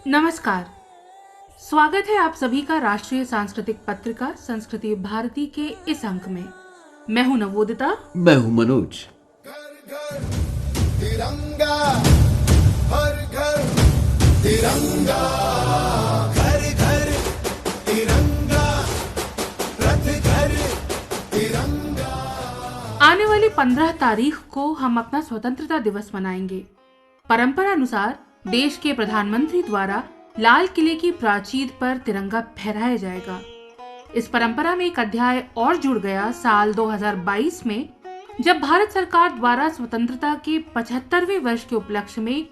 नमस्कार। स्वागत है आप सभी का राष्ट्रीय सांस्कृतिक पत्रिका संस्कृति भारती के इस अंक में। मैं हूं नवोदिता। मैं हूं मनोज। घर घर तिरंगा, हर घर तिरंगा, घर घर तिरंगा, रथ घर तिरंगा। आने वाली 15 तारीख को हम अपना स्वतंत्रता दिवस मनाएंगे। परंपरा अनुसार देश के प्रधानमंत्री द्वारा लाल किले की प्राचीर पर तिरंगा फहराया जाएगा। इस परंपरा में एक अध्याय और जुड़ गया साल 2022 में, जब भारत सरकार द्वारा स्वतंत्रता के 75वें वर्ष के उपलक्ष्य में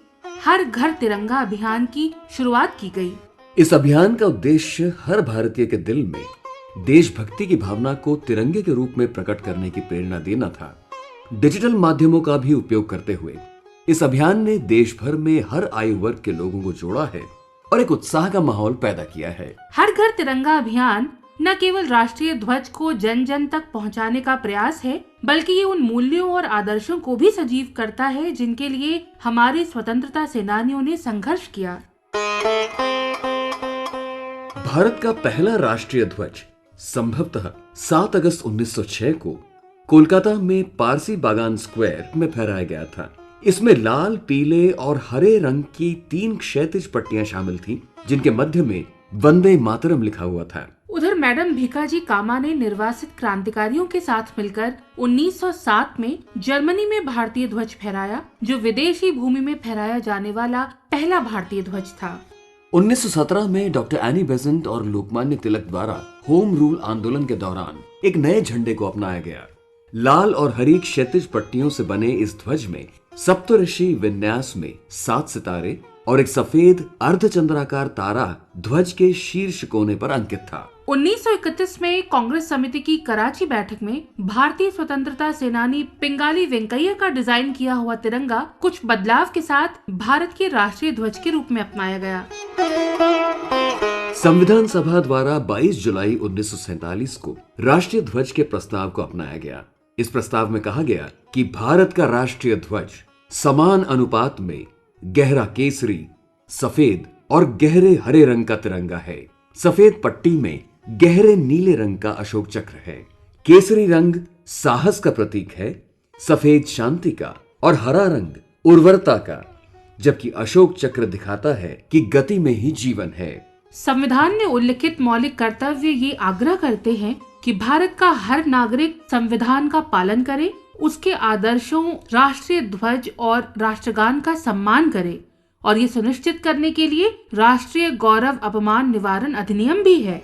हर घर तिरंगा अभियान की शुरुआत की गई। इस अभियान का उद्देश्य हर भारतीय के दिल में देशभक्ति की भावना को तिरंगे के रूप में प्रकट करने की प्रेरणा देना था। डिजिटल माध्यमों का भी उपयोग करते हुए इस अभियान ने देश भर में हर आयु वर्ग के लोगों को जोड़ा है और एक उत्साह का माहौल पैदा किया है। हर घर तिरंगा अभियान न केवल राष्ट्रीय ध्वज को जन जन तक पहुंचाने का प्रयास है, बल्कि ये उन मूल्यों और आदर्शों को भी सजीव करता है जिनके लिए हमारे स्वतंत्रता सेनानियों ने संघर्ष किया। भारत का पहला राष्ट्रीय ध्वज संभवतः 7 अगस्त 1906 को कोलकाता में पारसी बागान स्क्वायर में फहराया गया था। इसमें लाल, पीले और हरे रंग की 3 क्षैतिज पट्टियां शामिल थीं, जिनके मध्य में वंदे मातरम लिखा हुआ था। उधर मैडम भीकाजी कामा ने निर्वासित क्रांतिकारियों के साथ मिलकर 1907 में जर्मनी में भारतीय ध्वज फहराया, जो विदेशी भूमि में फहराया जाने वाला पहला भारतीय ध्वज था। 1917 में डॉक्टर एनी बेसेंट और लोकमान्य तिलक द्वारा होम रूल आंदोलन के दौरान एक नए झंडे को अपनाया गया। लाल और हरी क्षैतिज पट्टियों से बने इस ध्वज में सप्तऋषि विन्यास में 7 सितारे और एक सफेद अर्धचंद्राकार तारा ध्वज के शीर्ष कोने पर अंकित था। 1931 में कांग्रेस समिति की कराची बैठक में भारतीय स्वतंत्रता सेनानी पिंगाली वेंकैया का डिजाइन किया हुआ तिरंगा कुछ बदलाव के साथ भारत के राष्ट्रीय ध्वज के रूप में अपनाया गया। संविधान सभा द्वारा 22 जुलाई 1947 को राष्ट्रीय ध्वज के प्रस्ताव को अपनाया गया। इस प्रस्ताव में कहा गया कि भारत का राष्ट्रीय ध्वज समान अनुपात में गहरा केसरी, सफेद और गहरे हरे रंग का तिरंगा है। सफेद पट्टी में गहरे नीले रंग का अशोक चक्र है। केसरी रंग साहस का प्रतीक है, सफेद शांति का और हरा रंग उर्वरता का, जबकि अशोक चक्र दिखाता है कि गति में ही जीवन है। संविधान में उल्लिखित मौलिक कर्तव्य ये आग्रह करते हैं कि भारत का हर नागरिक संविधान का पालन करे, उसके आदर्शों, राष्ट्रीय ध्वज और राष्ट्रगान का सम्मान करे, और ये सुनिश्चित करने के लिए राष्ट्रीय गौरव अपमान निवारण अधिनियम भी है।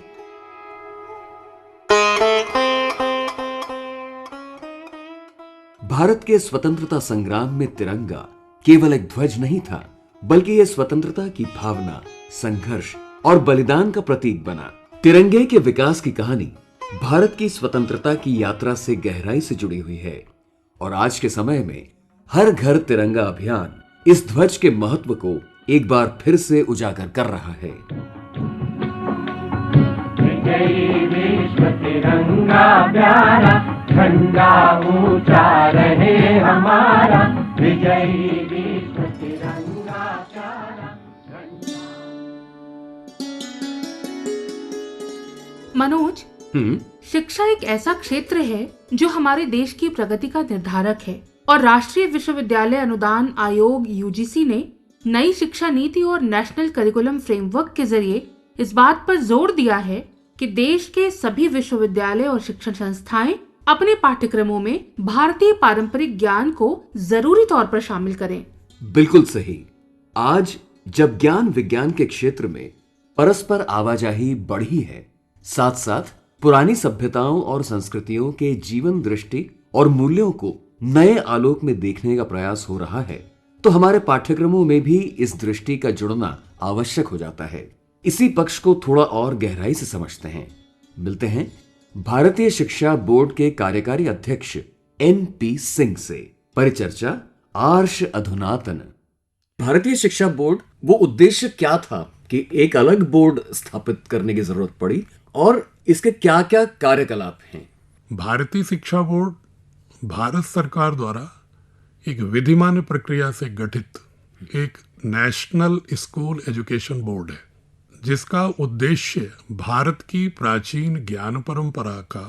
भारत के स्वतंत्रता संग्राम में तिरंगा केवल एक ध्वज नहीं था, बल्कि यह स्वतंत्रता की भावना, संघर्ष और बलिदान का प्रतीक बना। तिरंगे के विकास की कहानी भारत की स्वतंत्रता की यात्रा से गहराई से जुड़ी हुई है और आज के समय में हर घर तिरंगा अभियान इस ध्वज के महत्व को एक बार फिर से उजागर कर रहा है। विजयी विश्व तिरंगा प्यारा, झंडा ऊंचा रहे हमारा। विजयी विश्व तिरंगा प्यारा, मनोज, शिक्षा एक ऐसा क्षेत्र है जो हमारे देश की प्रगति का निर्धारक है, और राष्ट्रीय विश्वविद्यालय अनुदान आयोग यूजीसी ने नई शिक्षा नीति और नेशनल करिकुलम फ्रेमवर्क के जरिए इस बात पर जोर दिया है कि देश के सभी विश्वविद्यालय और शिक्षण संस्थाएं अपने पाठ्यक्रमों में भारतीय पारंपरिक ज्ञान को जरूरी तौर पर शामिल करें। बिल्कुल सही। आज जब ज्ञान विज्ञान के क्षेत्र में परस्पर आवाजाही बढ़ी है, साथ साथ पुरानी सभ्यताओं और संस्कृतियों के जीवन दृष्टि और मूल्यों को नए आलोक में देखने का प्रयास हो रहा है, तो हमारे पाठ्यक्रमों में भी इस दृष्टि का जुड़ना आवश्यक हो जाता है। इसी पक्ष को थोड़ा और गहराई से समझते हैं। मिलते हैं भारतीय शिक्षा बोर्ड के कार्यकारी अध्यक्ष एन.पी. सिंह से। परिचर्चा आर्ष अधुनातन। भारतीय शिक्षा बोर्ड, वो उद्देश्य क्या था कि एक अलग बोर्ड स्थापित करने की जरूरत पड़ी, और इसके क्या क्या कार्यकलाप हैं? भारतीय शिक्षा बोर्ड भारत सरकार द्वारा एक विधिमान्य प्रक्रिया से गठित एक नेशनल स्कूल एजुकेशन बोर्ड है, जिसका उद्देश्य भारत की प्राचीन ज्ञान परंपरा का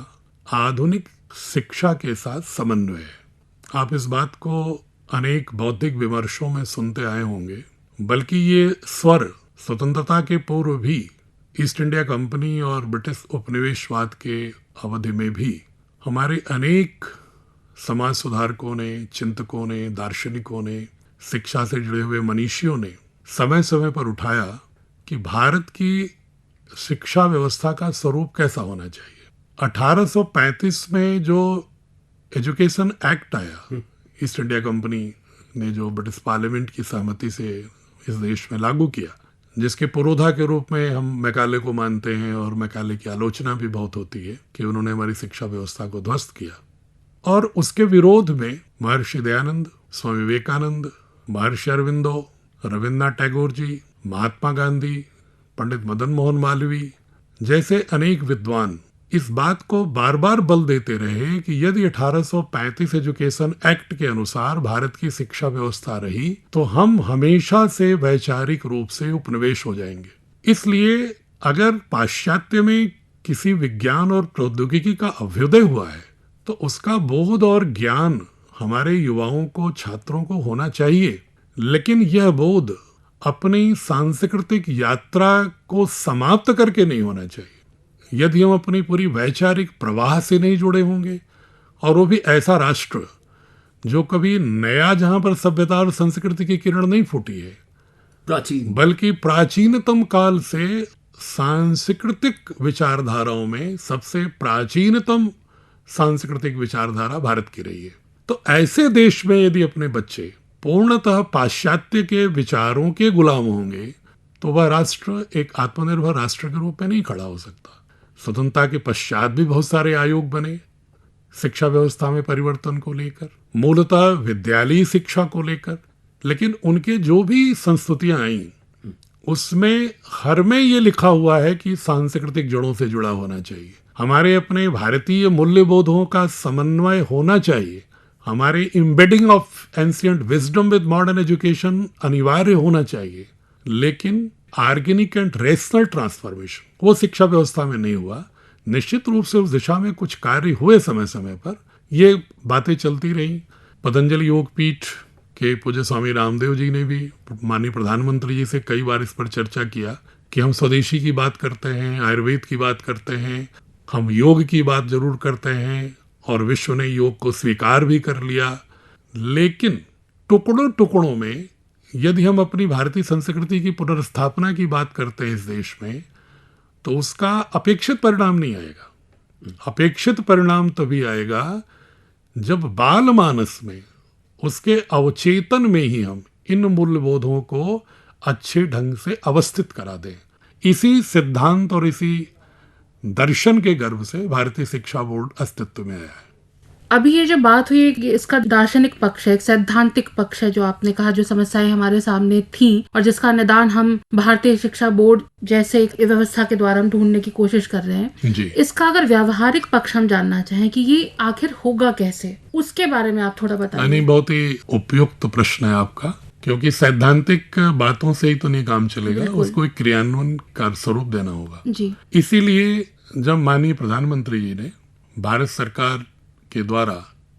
आधुनिक शिक्षा के साथ समन्वय है। आप इस बात को अनेक बौद्धिक विमर्शों में सुनते आए होंगे, बल्कि ये स्वर स्वतंत्रता के पूर्व भी ईस्ट इंडिया कंपनी और ब्रिटिश उपनिवेशवाद के अवधि में भी हमारे अनेक समाज सुधारकों ने, चिंतकों ने, दार्शनिकों ने, शिक्षा से जुड़े हुए मनीषियों ने समय समय पर उठाया कि भारत की शिक्षा व्यवस्था का स्वरूप कैसा होना चाहिए। 1835 में जो एजुकेशन एक्ट आया, ईस्ट इंडिया कंपनी ने जो ब्रिटिश पार्लियामेंट की सहमति से इस देश में लागू किया, जिसके पुरोधा के रूप में हम मैकाले को मानते हैं और मैकाले की आलोचना भी बहुत होती है कि उन्होंने हमारी शिक्षा व्यवस्था को ध्वस्त किया। और उसके विरोध में महर्षि दयानंद, स्वामी विवेकानंद, महर्षि अरविंदो, रविन्द्रनाथ टैगोर जी, महात्मा गांधी, पंडित मदन मोहन मालवीय जैसे अनेक विद्वान इस बात को बार बार बल देते रहे कि यदि 1835 एजुकेशन एक्ट के अनुसार भारत की शिक्षा व्यवस्था रही तो हम हमेशा से वैचारिक रूप से उपनिवेश हो जाएंगे। इसलिए अगर पाश्चात्य में किसी विज्ञान और प्रौद्योगिकी का अभ्युदय हुआ है तो उसका बोध और ज्ञान हमारे युवाओं को, छात्रों को होना चाहिए, लेकिन यह बोध अपनी सांस्कृतिक यात्रा को समाप्त करके नहीं होना चाहिए। यदि हम अपनी पूरी वैचारिक प्रवाह से नहीं जुड़े होंगे, और वो भी ऐसा राष्ट्र जो कभी नया, जहां पर सभ्यता और संस्कृति की किरण नहीं फूटी है, प्राचीन बल्कि प्राचीनतम काल से सांस्कृतिक विचारधाराओं में सबसे प्राचीनतम सांस्कृतिक विचारधारा भारत की रही है। तो ऐसे देश में यदि अपने बच्चे पूर्णतः पाश्चात्य के विचारों के गुलाम होंगे तो वह राष्ट्र एक आत्मनिर्भर राष्ट्र के रूप में नहीं खड़ा हो सकता। स्वतंत्रता के पश्चात भी बहुत सारे आयोग बने शिक्षा व्यवस्था में परिवर्तन को लेकर, मूलतः विद्यालयी शिक्षा को लेकर, लेकिन उनके जो भी संस्तुतियां आई उसमें हर में ये लिखा हुआ है कि सांस्कृतिक जड़ों से जुड़ा होना चाहिए, हमारे अपने भारतीय मूल्यबोधों का समन्वय होना चाहिए, हमारे embedding of ancient wisdom with modern education अनिवार्य होना चाहिए। लेकिन ऑर्गेनिक एंड रेशनल ट्रांसफॉर्मेशन वो शिक्षा व्यवस्था में नहीं हुआ। निश्चित रूप से उस दिशा में कुछ कार्य हुए समय समय पर, ये बातें चलती रही। पतंजलि योग पीठ के पूज्य स्वामी रामदेव जी ने भी माननीय प्रधानमंत्री जी से कई बार इस पर चर्चा किया कि हम स्वदेशी की बात करते हैं, आयुर्वेद की बात करते हैं, हम योग की बात जरूर करते हैं और विश्व ने योग को स्वीकार भी कर लिया, लेकिन टुकड़ों टुकड़ों में यदि हम अपनी भारतीय संस्कृति की पुनर्स्थापना की बात करते हैं इस देश में, तो उसका अपेक्षित परिणाम नहीं आएगा। अपेक्षित परिणाम तभी आएगा जब बाल मानस में, उसके अवचेतन में ही हम इन मूल्यबोधों को अच्छे ढंग से अवस्थित करा दें। इसी सिद्धांत और इसी दर्शन के गर्भ से भारतीय शिक्षा बोर्ड अस्तित्व में आया है। अभी ये जो बात हुई कि इसका दार्शनिक पक्ष है, एक सैद्धांतिक पक्ष है, जो आपने कहा जो समस्याएं हमारे सामने थी और जिसका निदान हम भारतीय शिक्षा बोर्ड जैसे एक व्यवस्था के द्वारा हम ढूंढने की कोशिश कर रहे हैं जी। इसका अगर व्यावहारिक पक्ष हम जानना चाहें कि ये आखिर होगा कैसे, उसके बारे में आप थोड़ा बताइए। बहुत ही उपयुक्त प्रश्न है आपका, क्योंकि सैद्धांतिक बातों से ही तो नहीं काम चलेगा, उसको एक क्रियान्वयन का स्वरूप देना होगा जी। इसीलिए जब माननीय प्रधानमंत्री जी ने भारत सरकार के द्वारा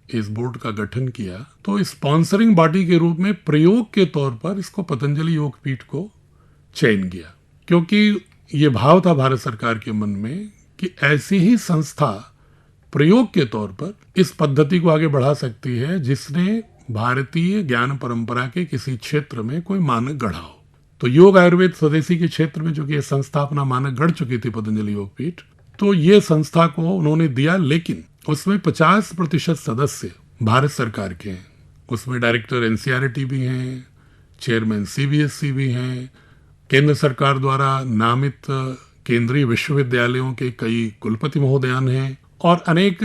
इस बोर्ड का गठन किया तो स्पॉन्सरिंग बॉडी के रूप में प्रयोग के तौर पर इसको पतंजलि योग पीठ को चयन किया, क्योंकि ये भाव था भारत सरकार के मन में कि ऐसी ही संस्था प्रयोग के तौर पर इस पद्धति को आगे बढ़ा सकती है जिसने भारतीय ज्ञान परंपरा के किसी क्षेत्र में कोई मानक गढ़ा हो। तो योग आयुर्वेद स्वदेशी के क्षेत्र में जो कि ये संस्था अपना मानक गढ़ चुकी थी पतंजलि योग पीठ, तो ये संस्था को उन्होंने दिया, लेकिन उसमें 50% सदस्य भारत सरकार के हैं। उसमें डायरेक्टर एनसीईआरटी भी हैं, चेयरमैन सीबीएसई भी हैं, केंद्र सरकार द्वारा नामित केंद्रीय विश्वविद्यालयों के कई कुलपति महोदयान हैं और अनेक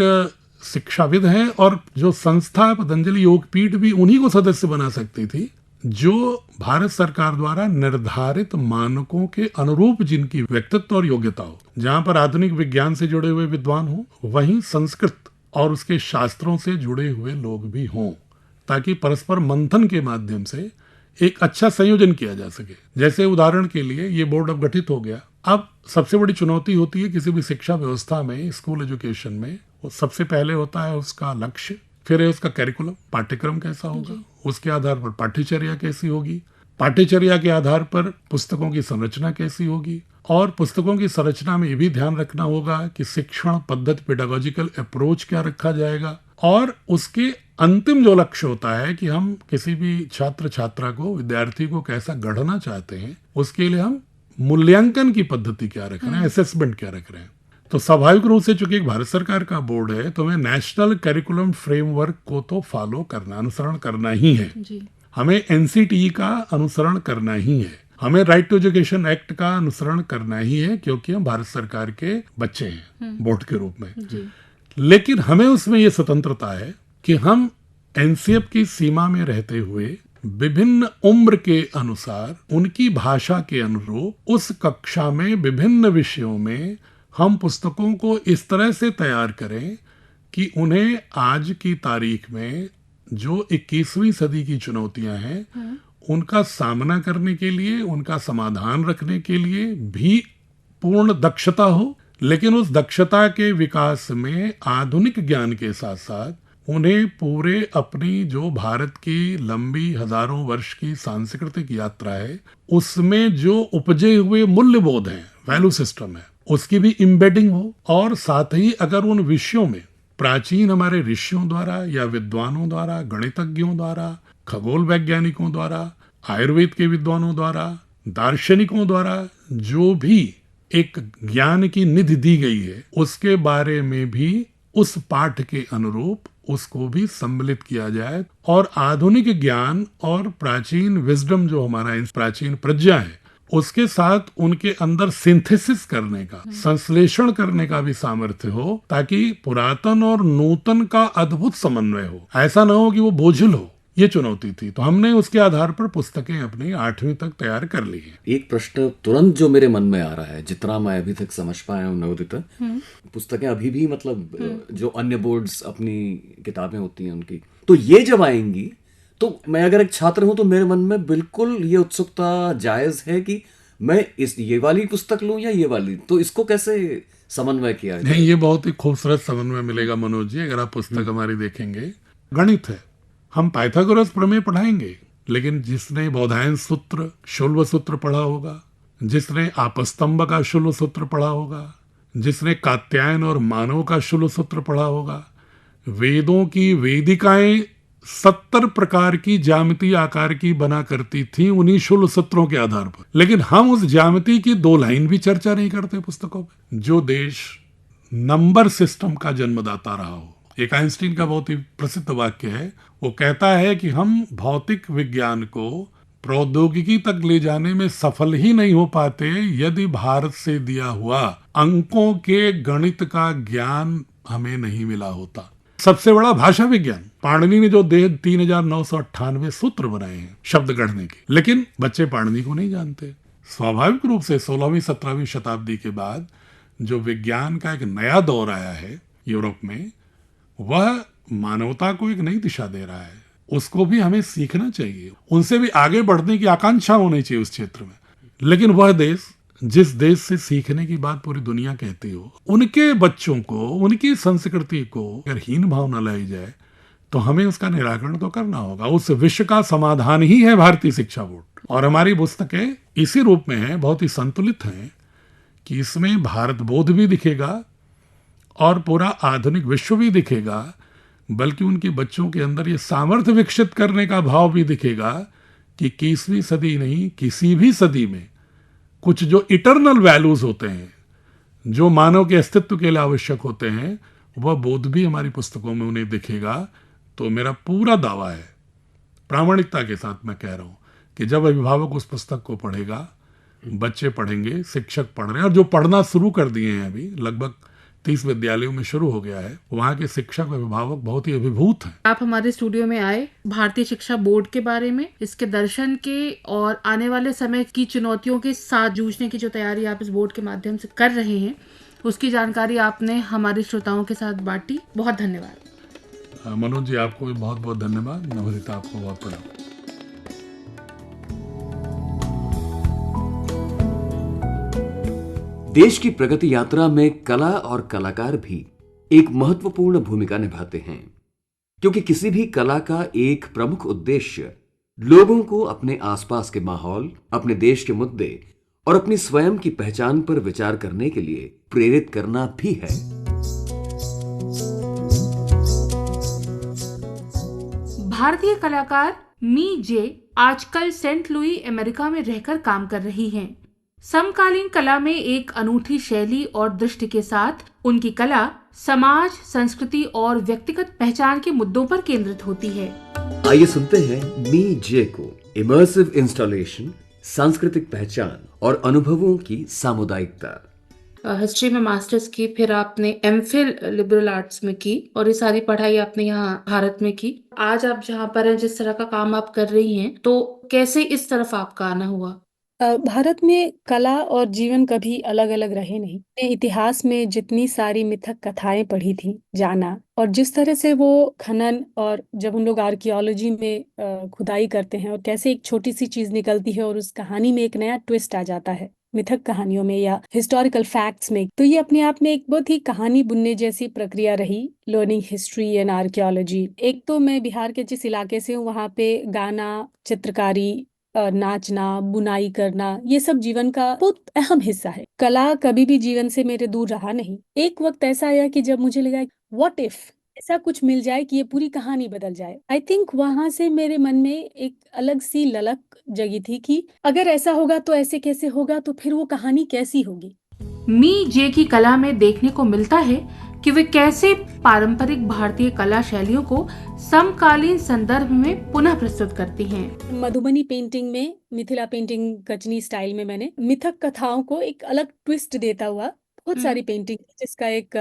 शिक्षाविद हैं। और जो संस्था पतंजलि योग पीठ भी उन्हीं को सदस्य बना सकती थी जो भारत सरकार द्वारा निर्धारित मानकों के अनुरूप जिनकी व्यक्तित्व और योग्यता हो। जहां पर आधुनिक विज्ञान से जुड़े हुए विद्वान हो, वहीं संस्कृत और उसके शास्त्रों से जुड़े हुए लोग भी हों, ताकि परस्पर मंथन के माध्यम से एक अच्छा संयोजन किया जा सके। जैसे उदाहरण के लिए ये बोर्ड अब गठित हो गया, अब सबसे बड़ी चुनौती होती है किसी भी शिक्षा व्यवस्था में, स्कूल एजुकेशन में, वो सबसे पहले होता है उसका लक्ष्य, फिर है उसका कैरिकुलम, पाठ्यक्रम कैसा होगा, उसके आधार पर पाठ्यचर्या कैसी होगी, पाठ्यचर्या के आधार पर पुस्तकों की संरचना कैसी होगी, और पुस्तकों की संरचना में ये भी ध्यान रखना होगा कि शिक्षण पद्धति, पेडागोजिकल अप्रोच क्या रखा जाएगा, और उसके अंतिम जो लक्ष्य होता है कि हम किसी भी छात्र छात्रा को, विद्यार्थी को कैसा गढ़ना चाहते हैं, उसके लिए हम मूल्यांकन की पद्धति क्या रख रहे हैं, असेसमेंट क्या रख रहे हैं। तो स्वाभाविक रूप से चूंकि एक भारत सरकार का बोर्ड है, तो हमें नेशनल करिकुलम फ्रेमवर्क को तो फॉलो करना, अनुसरण करना ही है। हमें एनसीटीई का अनुसरण करना ही है, हमें राइट टू एजुकेशन एक्ट का अनुसरण करना ही है, क्योंकि हम भारत सरकार के बच्चे हैं बोर्ड के रूप में। लेकिन हमें उसमें ये स्वतंत्रता है कि हम एनसीएफ की सीमा में रहते हुए विभिन्न उम्र के अनुसार, उनकी भाषा के अनुरूप उस कक्षा में विभिन्न विषयों में हम पुस्तकों को इस तरह से तैयार करें कि उन्हें आज की तारीख में जो 21वीं सदी की चुनौतियां हैं, उनका सामना करने के लिए, उनका समाधान रखने के लिए भी पूर्ण दक्षता हो, लेकिन उस दक्षता के विकास में आधुनिक ज्ञान के साथ साथ उन्हें पूरे अपनी जो भारत की लंबी हजारों वर्ष की सांस्कृतिक यात्रा है, उसमें जो उपजे हुए मूल्यबोध हैं, वैल्यू सिस्टम है, उसकी भी इम्बेडिंग हो। और साथ ही अगर उन विषयों में प्राचीन हमारे ऋषियों द्वारा या विद्वानों द्वारा, गणितज्ञों द्वारा, खगोल वैज्ञानिकों द्वारा, आयुर्वेद के विद्वानों द्वारा, दार्शनिकों द्वारा जो भी एक ज्ञान की निधि दी गई है, उसके बारे में भी उस पाठ के अनुरूप उसको भी सम्मिलित किया जाए, और आधुनिक ज्ञान और प्राचीन विजडम जो हमारा प्राचीन प्रज्ञा है, उसके साथ उनके अंदर सिंथेसिस करने का, संश्लेषण करने का भी सामर्थ्य हो, ताकि पुरातन और नूतन का अद्भुत समन्वय हो। ऐसा ना हो कि वो बोझिल हो। ये चुनौती थी, तो हमने उसके आधार पर पुस्तकें अपनी 8वीं तक तैयार कर ली हैं। एक प्रश्न तुरंत जो मेरे मन में आ रहा है, जितना मैं अभी तक समझ पाया हूँ नवोदिता, पुस्तकें अभी भी मतलब जो अन्य बोर्ड्स अपनी किताबें होती हैं उनकी, तो ये जब आएंगी तो मैं अगर एक छात्र हूं तो मेरे मन में बिल्कुल ये उत्सुकता जायज है कि मैं ये वाली पुस्तक लूं या ये वाली, तो इसको कैसे समन्वय किया जाए? नहीं, ये बहुत ही खूबसूरत समन्वय मिलेगा मनोज जी, अगर आप पुस्तक हमारी देखेंगे। गणित है, हम पाइथागोरस प्रमेय पढ़ाएंगे, लेकिन जिसने बौधायन सूत्र, शुल्ब सूत्र पढ़ा होगा, जिसने आपस्तंभ का शुल्ब सूत्र पढ़ा होगा, जिसने कात्यायन और मानव का शुल्ब सूत्र पढ़ा होगा, वेदों की वेदिकाएं 70 प्रकार की ज्यामिति आकार की बना करती थी उन्हीं शुल्ब सूत्रों के आधार पर, लेकिन हम उस ज्यामिति की 2 लाइन भी चर्चा नहीं करते पुस्तकों में। जो देश नंबर सिस्टम का जन्मदाता रहा हो, एक आइंस्टीन का बहुत ही प्रसिद्ध वाक्य है, वो कहता है कि हम भौतिक विज्ञान को प्रौद्योगिकी तक ले जाने में सफल ही नहीं हो पाते यदि भारत से दिया हुआ अंकों के गणित का ज्ञान हमें नहीं मिला होता। सबसे बड़ा भाषा विज्ञान, पाणिनि ने जो 3998 सूत्र बनाए हैं शब्द गढ़ने के, लेकिन बच्चे पाणिनि को नहीं जानते। स्वाभाविक रूप से 16वीं 17वीं शताब्दी के बाद जो विज्ञान का एक नया दौर आया है यूरोप में, वह मानवता को एक नई दिशा दे रहा है। उसको भी हमें सीखना चाहिए, उनसे भी आगे बढ़ने की आकांक्षा होनी चाहिए उस क्षेत्र में। लेकिन वह देश जिस देश से सीखने की बात पूरी दुनिया कहती हो, उनके बच्चों को, उनकी संस्कृति को अगर हीन भावना लाई जाए तो हमें उसका निराकरण तो करना होगा। उस विश्व का समाधान ही है भारतीय शिक्षा बोर्ड, और हमारी पुस्तकें इसी रूप में है, बहुत ही संतुलित हैं कि इसमें भारत बोध भी दिखेगा और पूरा आधुनिक विश्व भी दिखेगा, बल्कि उनके बच्चों के अंदर ये सामर्थ्य विकसित करने का भाव भी दिखेगा कि 21वीं सदी नहीं, किसी भी सदी में कुछ जो इटरनल वैल्यूज होते हैं, जो मानव के अस्तित्व के लिए आवश्यक होते हैं, वह बोध भी हमारी पुस्तकों में उन्हें दिखेगा। तो मेरा पूरा दावा है, प्रामाणिकता के साथ मैं कह रहा हूँ, कि जब अभिभावक उस पुस्तक को पढ़ेगा, बच्चे पढ़ेंगे, शिक्षक पढ़ रहे हैं, और जो पढ़ना शुरू कर दिए हैं, अभी लगभग 30 विद्यालयों में शुरू हो गया है, वहाँ के शिक्षक अभिभावक बहुत ही अभिभूत हैं। आप हमारे स्टूडियो में आए, भारतीय शिक्षा बोर्ड के बारे में, इसके दर्शन के और आने वाले समय की चुनौतियों के साथ जूझने की जो तैयारी आप इस बोर्ड के माध्यम से कर रहे हैं, उसकी जानकारी आपने हमारे श्रोताओं के साथ बांटी। बहुत धन्यवाद। मनोज जी, आपको भी बहुत बहुत धन्यवाद। नवनीता, आपको बहुत बड़ा। देश की प्रगति यात्रा में कला और कलाकार भी एक महत्वपूर्ण भूमिका निभाते हैं, क्योंकि किसी भी कला का एक प्रमुख उद्देश्य लोगों को अपने आसपास के माहौल, अपने देश के मुद्दे और अपनी स्वयं की पहचान पर विचार करने के लिए प्रेरित करना भी है। भारतीय कलाकार मी जे आजकल सेंट लुई अमेरिका में रहकर काम कर रही हैं। समकालीन कला में एक अनूठी शैली और दृष्टि के साथ उनकी कला समाज, संस्कृति और व्यक्तिगत पहचान के मुद्दों पर केंद्रित होती है। आइए सुनते हैं मी जे को। इमर्सिव इंस्टॉलेशन, सांस्कृतिक पहचान और अनुभवों की सामुदायिकता। हिस्ट्री में मास्टर्स की, फिर आपने एमफिल लिबरल आर्ट्स में की और ये सारी पढ़ाई आपने यहाँ भारत में की। आज आप जहाँ पर हैं, जिस तरह का काम आप कर रही हैं, तो कैसे इस तरफ आपका आना हुआ? भारत में कला और जीवन कभी अलग अलग रहे नहीं। मैंने इतिहास में जितनी सारी मिथक कथाएं पढ़ी थी, जाना, और जिस तरह से वो खनन और जब उन लोग आर्कियोलॉजी में खुदाई करते हैं और कैसे एक छोटी सी चीज निकलती है और उस कहानी में एक नया ट्विस्ट आ जाता है, मिथक कहानियों में या हिस्टोरिकल फैक्ट्स में, तो ये अपने आप में एक बहुत ही कहानी बुनने जैसी प्रक्रिया रही, लर्निंग हिस्ट्री एंड आर्कियोलॉजी। एक तो मैं बिहार के जिस इलाके से हूँ, वहाँ पे गाना, चित्रकारी, नाचना, बुनाई करना, ये सब जीवन का बहुत अहम हिस्सा है। कला कभी भी जीवन से मेरे दूर रहा नहीं। एक वक्त ऐसा आया कि जब मुझे लगा व्हाट इफ ऐसा कुछ मिल जाए कि ये पूरी कहानी बदल जाए। आई थिंक वहां से मेरे मन में एक अलग सी ललक जगी थी कि अगर ऐसा होगा तो ऐसे कैसे होगा, तो फिर वो कहानी कैसी होगी। मी जे की कला में देखने को मिलता है कि वे कैसे पारंपरिक भारतीय कला शैलियों को समकालीन संदर्भ में पुनः प्रस्तुत करती हैं। मधुबनी पेंटिंग में, मिथिला पेंटिंग कचनी स्टाइल में मैंने मिथक कथाओं को एक अलग ट्विस्ट देता हुआ बहुत सारी पेंटिंग, जिसका एक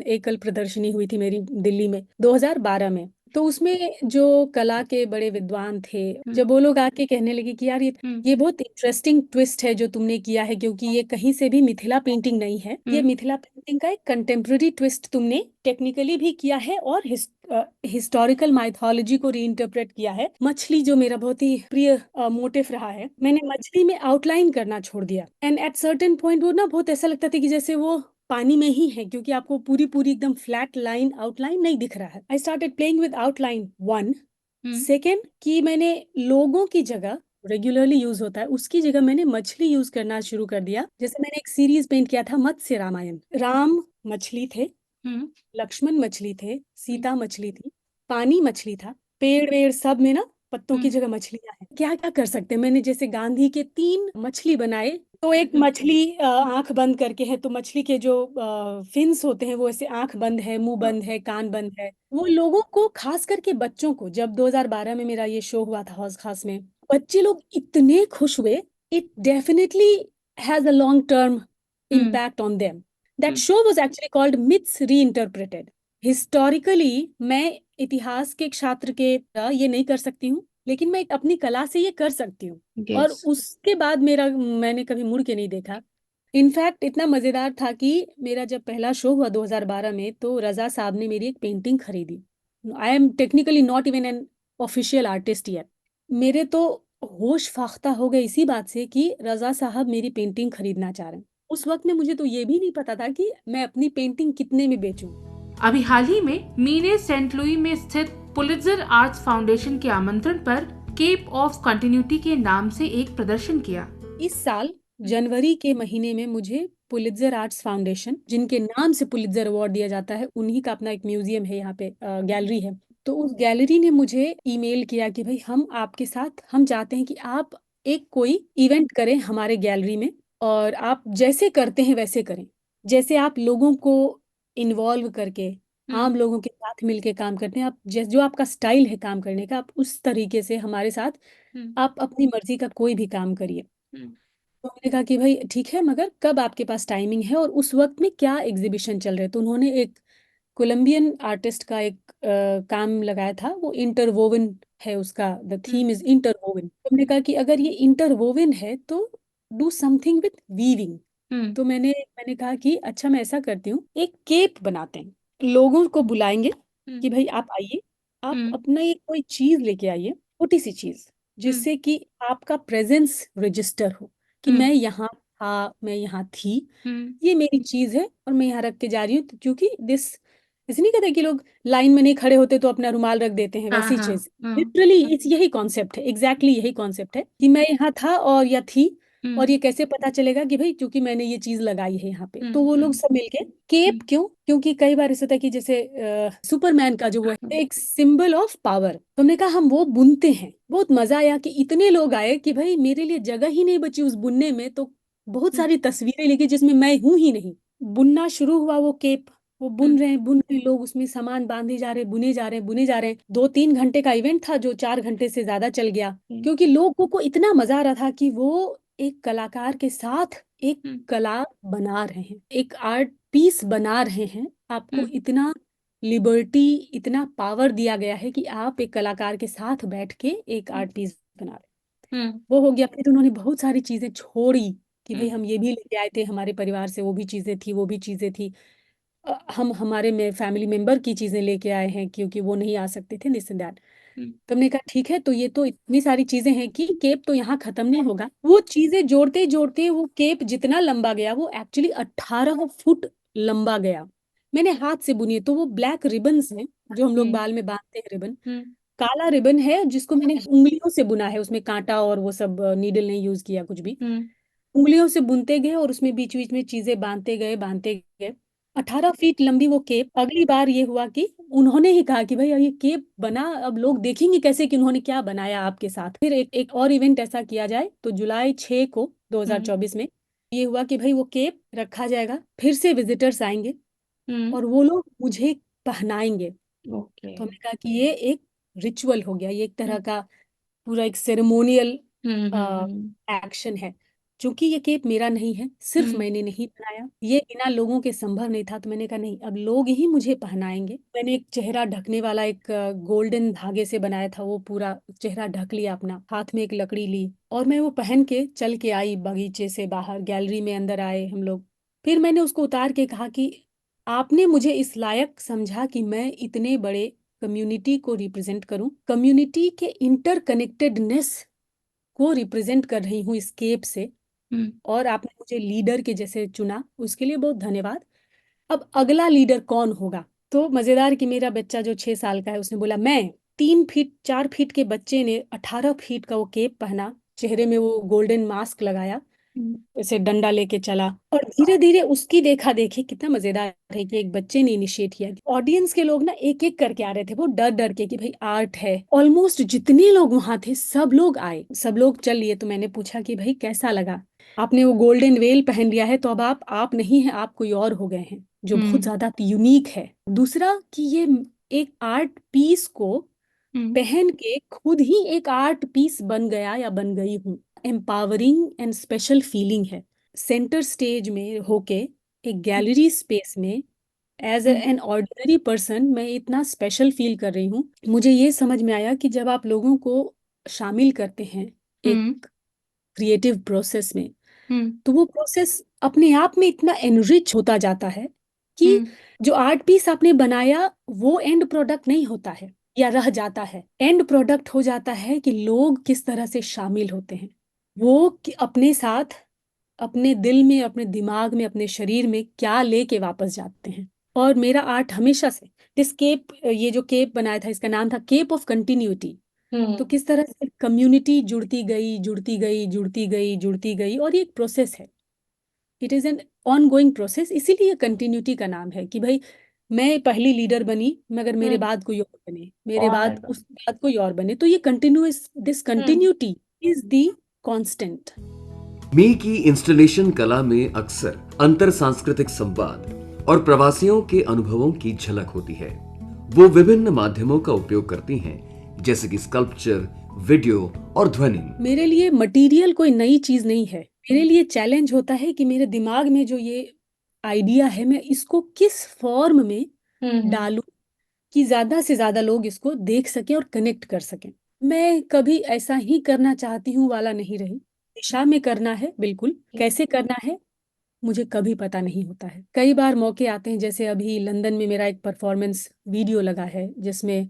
एकल प्रदर्शनी हुई थी मेरी दिल्ली में 2012 में। तो उसमें जो कला के बड़े विद्वान थे, जब वो लोग आके कहने लगे कि यार ये बहुत इंटरेस्टिंग ट्विस्ट है जो तुमने किया है, क्योंकि ये कहीं से भी मिथिला पेंटिंग नहीं है, ये मिथिला पेंटिंग का एक कंटेम्प्रेरी ट्विस्ट तुमने टेक्निकली भी किया है और हिस्टोरिकल माइथोलॉजी को रीइंटरप्रेट किया है। मछली जो मेरा बहुत ही प्रिय मोटिव रहा है, मैंने मछली में आउटलाइन करना छोड़ दिया, एंड एट सर्टेन पॉइंट वो ना बहुत ऐसा लगता था कि जैसे वो पानी में ही है, क्योंकि आपको पूरी पूरी एकदम फ्लैट लाइन आउटलाइन नहीं दिख रहा है। I started playing with outline 1। Second कि मैंने लोगों की जगह, रेगुलरली यूज होता है उसकी जगह, मैंने मछली यूज करना शुरू कर दिया। जैसे मैंने एक सीरीज पेंट किया था, मत्स्य रामायण। राम मछली थे, लक्ष्मण मछली थे, सीता मछली थी, पानी मछली था, पेड़ वेड़ सब में ना पत्तों की जगह मछलियां हैं। क्या क्या कर सकते हैं। मैंने जैसे गांधी के 3 मछली बनाए, तो एक मछली आंख बंद करके है, तो मछली के जो फिन्स होते हैं वो ऐसे आंख बंद है, मुंह बंद है, कान बंद है। वो लोगों को, खास करके बच्चों को, जब 2012 में मेरा ये शो हुआ था हौज खास में, बच्चे लोग इतने खुश हुए। It definitely has a long term impact on them. That show was actually called Myths Reinterpreted. Historically, मैं इतिहास के छात्र के ये नहीं कर सकती हूँ, लेकिन मैं अपनी कला से ये कर सकती हूँ। और उसके बाद मैंने कभी मुड़ के नहीं देखा। इनफैक्ट इतना मजेदार था कि मेरा जब पहला शो हुआ 2012 में, तो रजा साहब ने मेरी एक पेंटिंग खरीदी। I am technically not even an official artist yet. मेरे तो होश फाख्ता हो गए इसी बात से कि रजा साहब मेरी पेंटिंग खरीदना चाह रहे हैं। उस वक्त में मुझे तो ये भी नहीं पता था कि मैं अपनी पेंटिंग कितने में बेचूं। अभी हाल ही में मी ने सेंट लुई में स्थित पुलित्जर आर्ट्स फाउंडेशन के आमंत्रण पर केप ऑफ कंटिन्यूटी के नाम से एक प्रदर्शन किया। इस साल जनवरी के महीने में मुझे पुलित्जर आर्ट्स फाउंडेशन, जिनके नाम से पुलित्जर अवार्ड दिया जाता है, उन्हीं का अपना एक म्यूजियम है, यहाँ पे गैलरी है। तो उस गैलरी ने मुझे ईमेल किया कि भाई हम आपके साथ, हम चाहते हैं कि आप एक कोई इवेंट करें हमारे गैलरी में, और आप जैसे करते हैं वैसे करें। जैसे आप लोगों को इन्वॉल्व करके, आम लोगों के साथ मिलके काम करते हैं, आप जो आपका स्टाइल है काम करने का, आप उस तरीके से हमारे साथ आप अपनी मर्जी का कोई भी काम करिए। तो हमने कहा कि भाई ठीक है, मगर कब आपके पास टाइमिंग है और उस वक्त में क्या एग्जीबिशन चल रहे। तो उन्होंने एक कोलंबियन आर्टिस्ट का एक काम लगाया था, वो इंटरवोवन है उसका, द थीम इज इंटरवोवन। तो हमने कहा कि अगर ये इंटरवोवन है तो डू समथिंग विथ वीविंग। तो मैंने कहा कि अच्छा, मैं ऐसा करती हूँ, एक केप बनाते हैं, लोगों को बुलाएंगे कि भाई आप आइए, आप अपना एक कोई चीज लेके आइए, छोटी सी चीज, जिससे कि आपका प्रेजेंस रजिस्टर हो कि मैं यहाँ था, मैं यहाँ थी, हम्म। ये मेरी चीज है और मैं यहाँ रख के जा रही हूँ, क्योंकि दिस, ऐसे नहीं कहते कि लोग लाइन में नहीं खड़े होते तो अपना रुमाल रख देते हैं, हाँ वैसी हाँ। चीज। हाँ। लिटरली इस यही कॉन्सेप्ट है, एग्जैक्टली यही कॉन्सेप्ट है कि मैं यहाँ था और या थी, और हम्म। ये कैसे पता चलेगा कि भाई क्योंकि मैंने ये चीज लगाई है यहाँ पे, तो वो लोग हम्म। सब मिलके केप, क्यों? क्योंकि कई बार ऐसा होता है कि जैसे सुपरमैन का जो वो है एक सिंबल ऑफ पावर, तो हमने कहा हम वो बुनते हैं। बहुत मजा आया कि इतने लोग आए कि भाई मेरे लिए जगह ही नहीं बची उस बुनने में, तो बहुत सारी तस्वीरें लेके जिसमें मैं हूं ही नहीं। बुनना शुरू हुआ वो केप, वो बुन रहे लोग, उसमें सामान बांधे जा रहे, बुने जा रहे, बुने जा रहे। 2-3 घंटे का इवेंट था जो 4 घंटे से ज्यादा चल गया, क्योंकि लोगों को इतना मजा आ रहा था कि वो एक कलाकार के साथ एक कला बना रहे हैं, एक आर्ट पीस बना रहे हैं। आपको इतना लिबर्टी, इतना पावर दिया गया है कि आप एक कलाकार के साथ बैठ के एक आर्ट पीस बना रहे हैं। वो हो गया। फिर उन्होंने बहुत सारी चीजें छोड़ी कि भाई हम ये भी लेके आए थे हमारे परिवार से, वो भी चीजें थी, वो भी चीजें थी। हम हमारे में फैमिली मेंबर की चीजें लेके आए हैं क्योंकि वो नहीं आ सकते थे, दिस एंड दैट। तो हमने कहा ठीक है, तो ये तो इतनी सारी चीजें हैं कि केप तो यहाँ खत्म नहीं होगा। वो चीजें जोड़ते जोड़ते वो केप जितना लंबा गया, वो एक्चुअली 18 फुट लंबा गया। मैंने हाथ से बुनी है, तो वो ब्लैक रिबन्स हैं जो हम लोग बाल में बांधते हैं, रिबन। काला रिबन है जिसको मैंने उंगलियों से बुना है, उसमें कांटा और वो सब नीडल नहीं यूज किया कुछ भी। उंगलियों से बुनते गए और उसमें बीच बीच में चीजें बांधते गए। 18 फीट लंबी वो केप। अगली बार ये हुआ कि उन्होंने ही कहा कि भाई अब ये केप बना, अब लोग देखेंगे कैसे कि उन्होंने क्या बनाया आपके साथ। फिर एक और इवेंट ऐसा किया जाए, तो जुलाई 6 को 2024 में ये हुआ कि भाई वो केप रखा जाएगा, फिर से विजिटर्स आएंगे और वो लोग मुझे पहनाएंगे। ओके। तो हमने कहा कि ये एक रिचुअल हो गया, ये एक तरह का पूरा एक सेरेमोनियल एक्शन है। क्योंकि ये केप मेरा नहीं है, सिर्फ मैंने नहीं बनाया, ये बिना लोगों के संभव नहीं था, तो मैंने कहा नहीं, अब लोग ही मुझे पहनाएंगे। मैंने एक चेहरा ढकने वाला एक गोल्डन धागे से बनाया था, वो पूरा चेहरा ढक लिया अपना, हाथ में एक लकड़ी ली और मैं वो पहन के चल के आई बगीचे से बाहर, गैलरी में अंदर आए हम लोग। फिर मैंने उसको उतार के कहा कि आपने मुझे इस लायक समझा कि मैं इतने बड़े कम्युनिटी को रिप्रेजेंट करूं, कम्युनिटी के इंटरकनेक्टेडनेस को रिप्रेजेंट कर रही हूँ इस केप से, और आपने मुझे लीडर के जैसे चुना, उसके लिए बहुत धन्यवाद। अब अगला लीडर कौन होगा? तो मजेदार कि मेरा बच्चा जो 6 साल का है, उसने बोला मैं। 3 फीट 4 फीट के बच्चे ने 18 फीट का वो केप पहना, चेहरे में वो गोल्डन मास्क लगाया, ऐसे डंडा लेके चला, और धीरे धीरे उसकी देखा देखी, कितना मजेदार है कि एक बच्चे ने इनिशिएट किया। ऑडियंस के लोग ना एक एक करके आ रहे थे, वो डर डर के कि भाई आर्ट है। ऑलमोस्ट जितने लोग वहां थे सब लोग आए, सब लोग चल लिए। तो मैंने पूछा कि भाई कैसा लगा? आपने वो गोल्डन वेल पहन लिया है, तो अब आप नहीं है, आप कोई और हो गए हैं, जो बहुत ज्यादा यूनिक है। दूसरा कि ये एक आर्ट पीस को पहन के खुद ही एक आर्ट पीस बन गया या बन गई हूँ। एम्पावरिंग एंड स्पेशल फीलिंग है सेंटर स्टेज में होके, एक गैलरी स्पेस में, एज एन ऑर्डिनरी पर्सन मैं इतना स्पेशल फील कर रही हूँ। मुझे ये समझ में आया कि जब आप लोगों को शामिल करते हैं एक क्रिएटिव प्रोसेस में, तो वो प्रोसेस अपने आप में इतना एनरिच होता जाता है कि जो आर्ट पीस आपने बनाया वो एंड प्रोडक्ट नहीं होता है या रह जाता है, एंड प्रोडक्ट हो जाता है कि लोग किस तरह से शामिल होते हैं। वो कि अपने साथ, अपने दिल में, अपने दिमाग में, अपने शरीर में क्या लेके वापस जाते हैं। और मेरा आर्ट हमेशा से दिस केप, ये जो केप बनाया था इसका नाम था केप ऑफ कंटिन्यूटी। तो किस तरह से कम्युनिटी जुड़ती गई, जुड़ती गई, जुड़ती गई, जुड़ती गई, और ये एक प्रोसेस है, it is an on going process. इसीलिए कंटिन्यूटी का नाम है कि भाई मैं पहली लीडर बनी, मगर मेरे बाद कोई और बने, मेरे बाद उसके बाद कोई और बने, तो ये continuous, this continuity is the constant. मी की इंस्टॉलेशन कला में अक्सर अंतर सांस्कृतिक संवाद और प्रवासियों के अनुभवों की झलक होती है। वो विभिन्न माध्यमों का उपयोग करती हैं, जैसे कि स्कल्पचर, वीडियो और ध्वनि। मेरे लिए मटेरियल कोई नई चीज नहीं है, मेरे लिए चैलेंज होता है कि मेरे दिमाग में जो ये आइडिया है, मैं इसको किस फॉर्म में डालूं कि ज्यादा से ज्यादा लोग इसको देख सकें और कनेक्ट कर सकें। मैं कभी ऐसा ही करना चाहती हूँ वाला नहीं रही, दिशा में करना है बिल्कुल, कैसे करना है मुझे कभी पता नहीं होता है। कई बार मौके आते हैं, जैसे अभी लंदन में मेरा एक परफॉर्मेंस वीडियो लगा है जिसमें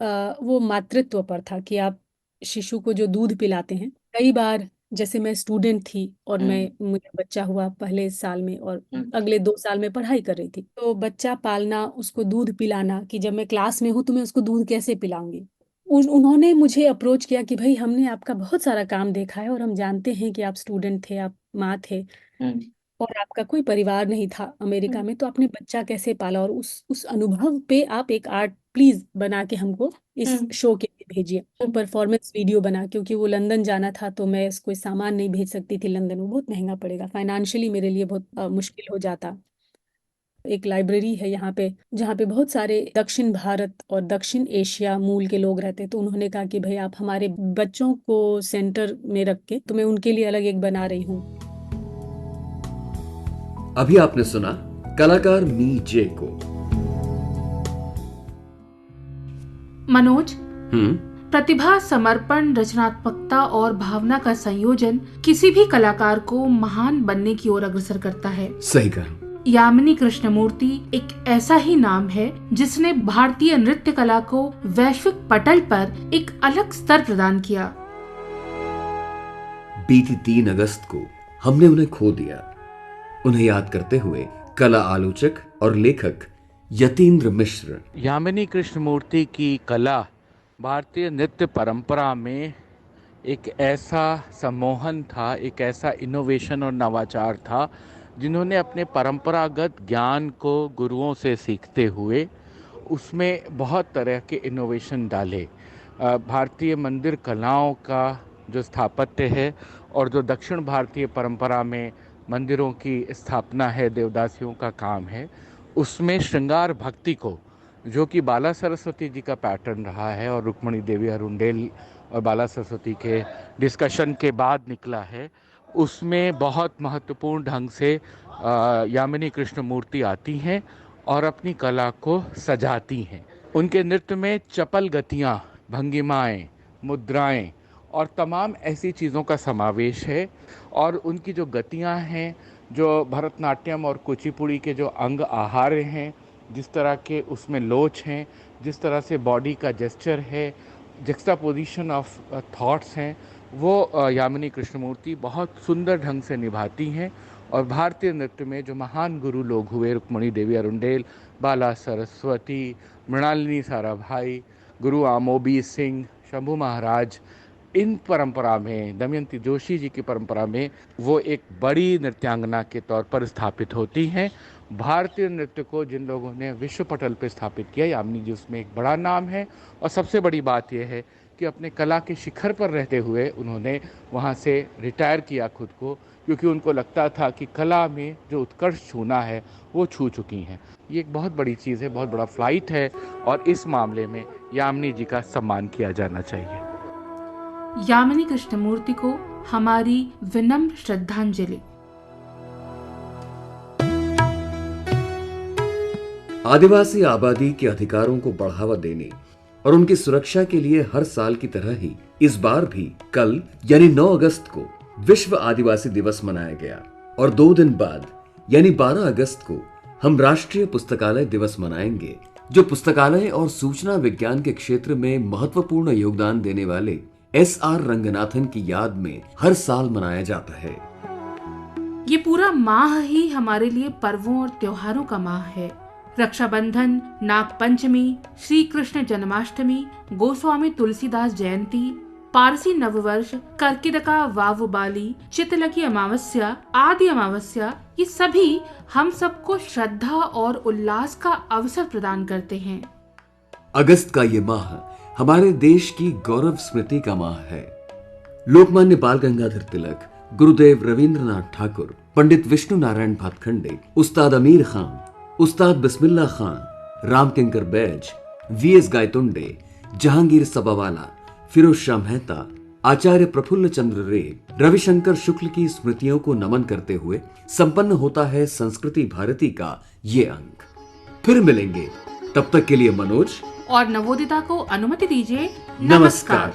वो मातृत्व पर था कि आप शिशु को जो दूध पिलाते हैं, कई बार जैसे मैं स्टूडेंट थी और मुझे बच्चा हुआ पहले साल में और अगले 2 साल में पढ़ाई कर रही थी, तो बच्चा पालना, उसको दूध पिलाना, कि जब मैं क्लास में हूँ तो मैं उसको दूध कैसे पिलाऊंगी। उन्होंने मुझे अप्रोच किया कि भाई हमने आपका बहुत सारा काम देखा है और हम जानते हैं कि आप स्टूडेंट थे, आप माँ थे और आपका कोई परिवार नहीं था अमेरिका में, तो आपने बच्चा कैसे पाला, और उस अनुभव पे आप एक आर्ट प्लीज बना के हमको इस शो के लिए भेजिए। वो परफॉर्मेंस वीडियो बना, क्योंकि वो लंदन जाना था तो मैं कोई सामान नहीं भेज सकती थी लंदन, वो बहुत महंगा पड़ेगा, फाइनेंशियली मेरे लिए बहुत मुश्किल हो जाता। एक लाइब्रेरी है यहाँ पे जहाँ पे बहुत सारे दक्षिण भारत और दक्षिण एशिया मूल के लोग रहते हैं, तो उन्होंने कहा कि भाई आप हमारे बच्चों को सेंटर में रख के, तो मैं उनके लिए अलग एक बना रही हूँ। अभी आपने सुना कलाकार मी जे को। मनोज, प्रतिभा, समर्पण, रचनात्मकता और भावना का संयोजन किसी भी कलाकार को महान बनने की ओर अग्रसर करता है। सही कहा। यामिनी कृष्णमूर्ति एक ऐसा ही नाम है जिसने भारतीय नृत्य कला को वैश्विक पटल पर एक अलग स्तर प्रदान किया। बीती 3 अगस्त को हमने उन्हें खो दिया। उन्हें याद करते हुए कला आलोचक और लेखक यतीन्द्र मिश्र। यामिनी कृष्णमूर्ति की कला भारतीय नृत्य परंपरा में एक ऐसा सम्मोहन था, एक ऐसा इनोवेशन और नवाचार था, जिन्होंने अपने परंपरागत ज्ञान को गुरुओं से सीखते हुए उसमें बहुत तरह के इनोवेशन डाले। भारतीय मंदिर कलाओं का जो स्थापत्य है और जो दक्षिण भारतीय परंपरा में मंदिरों की स्थापना है, देवदासियों का काम है, उसमें श्रृंगार भक्ति को, जो कि बाला सरस्वती जी का पैटर्न रहा है और रुक्मणी देवी अरुंडेल और बाला सरस्वती के डिस्कशन के बाद निकला है, उसमें बहुत महत्वपूर्ण ढंग से यामिनी कृष्णमूर्ति आती हैं और अपनी कला को सजाती हैं। उनके नृत्य में चपल गतियाँ, भंगिमाएं, मुद्राएं और तमाम ऐसी चीज़ों का समावेश है, और उनकी जो गतियाँ हैं, जो भरतनाट्यम और कुचिपुड़ी के जो अंग आहार्य हैं, जिस तरह के उसमें लोच हैं, जिस तरह से बॉडी का जेस्चर है, जुक्सटापोजिशन ऑफ थॉट्स हैं, वो यामिनी कृष्णमूर्ति बहुत सुंदर ढंग से निभाती हैं। और भारतीय नृत्य में जो महान गुरु लोग हुए, रुक्मणी देवी अरुंडेल, बाला सरस्वती, मृणालिनी साराभाई, गुरु आमोबी सिंह, शंभू महाराज, इन परंपरा में, दमयंती जोशी जी की परंपरा में वो एक बड़ी नृत्यांगना के तौर पर स्थापित होती हैं। भारतीय नृत्य को जिन लोगों ने विश्व पटल पर स्थापित किया, यामिनी जी उसमें एक बड़ा नाम है। और सबसे बड़ी बात यह है कि अपने कला के शिखर पर रहते हुए उन्होंने वहाँ से रिटायर किया खुद को, क्योंकि उनको लगता था कि कला में जो उत्कर्ष छूना है वो छू चुकी हैं। ये एक बहुत बड़ी चीज़ है, बहुत बड़ा फ्लाइट है, और इस मामले में यामिनी जी का सम्मान किया जाना चाहिए। यामिनी कृष्णमूर्ति को हमारी विनम्र श्रद्धांजलि। आदिवासी आबादी के अधिकारों को बढ़ावा देने और उनकी सुरक्षा के लिए हर साल की तरह ही इस बार भी कल यानी 9 अगस्त को विश्व आदिवासी दिवस मनाया गया, और 2 दिन बाद यानी 12 अगस्त को हम राष्ट्रीय पुस्तकालय दिवस मनाएंगे, जो पुस्तकालय और सूचना विज्ञान के क्षेत्र में महत्वपूर्ण योगदान देने वाले SR रंगनाथन की याद में हर साल मनाया जाता है। ये पूरा माह ही हमारे लिए पर्वों और त्योहारों का माह है। रक्षाबंधन, नाग पंचमी, श्री कृष्ण जन्माष्टमी, गोस्वामी तुलसीदास जयंती, पारसी नववर्ष, कर्किटका वावुबाली, चितलकी अमावस्या, आदि अमावस्या, ये सभी हम सबको श्रद्धा और उल्लास का अवसर प्रदान करते हैं। अगस्त का ये माह हमारे देश की गौरव स्मृति का माह है। लोकमान्य बाल गंगाधर तिलक, गुरुदेव रविंद्रनाथ ठाकुर, पंडित विष्णु नारायण भातखंडे, उस्ताद अमीर खान, उस्ताद बिस्मिल्लाह खान, रामकिंकर बैज, VS गायतुंडे, जहांगीर सबावाला, फिरोज शाह मेहता, आचार्य प्रफुल्ल चंद्र रे, रविशंकर शुक्ल की स्मृतियों को नमन करते हुए संपन्न होता है संस्कृति भारती का ये अंक। फिर मिलेंगे, तब तक के लिए मनोज और नवोदिता को अनुमति दीजिए। नमस्कार।